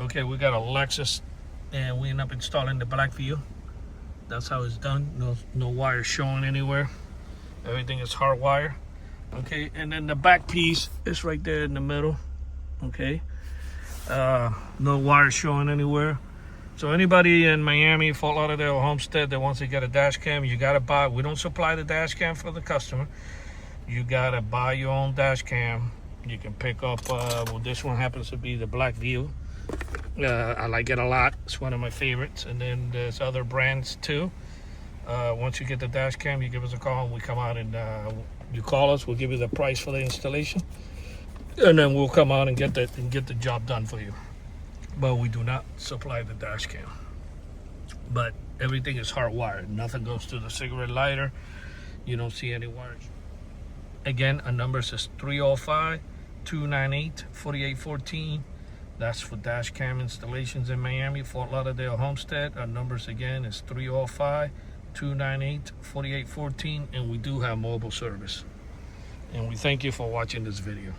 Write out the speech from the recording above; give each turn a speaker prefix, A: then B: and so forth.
A: Okay, we got a Lexus, and we end up installing the Blackvue. That's how it's done. No wire showing anywhere. Everything is hardwire. Okay, and then the back piece is right there in the middle. Okay, no wire showing anywhere. So anybody in Miami, Fort Lauderdale, or Homestead that wants to get a dash cam, you gotta buy. We don't supply the dash cam for the customer. You gotta buy your own dash cam. You can pick up. Well, this one happens to be the Blackvue. I like it a lot. It's one of my favorites. And then there's other brands too. Once you get the dash cam, you give us a call and we come out and you call us. We'll give you the price for the installation, and then we'll come out and get the job done for you. But we do not supply the dash cam. But everything is hardwired. Nothing goes to the cigarette lighter. You don't see any wires. Again, our number is 305-298-4814. That's for dash cam installations in Miami, Fort Lauderdale, Homestead. Our numbers again is 305-298-4814, and we do have mobile service. And we thank you for watching this video.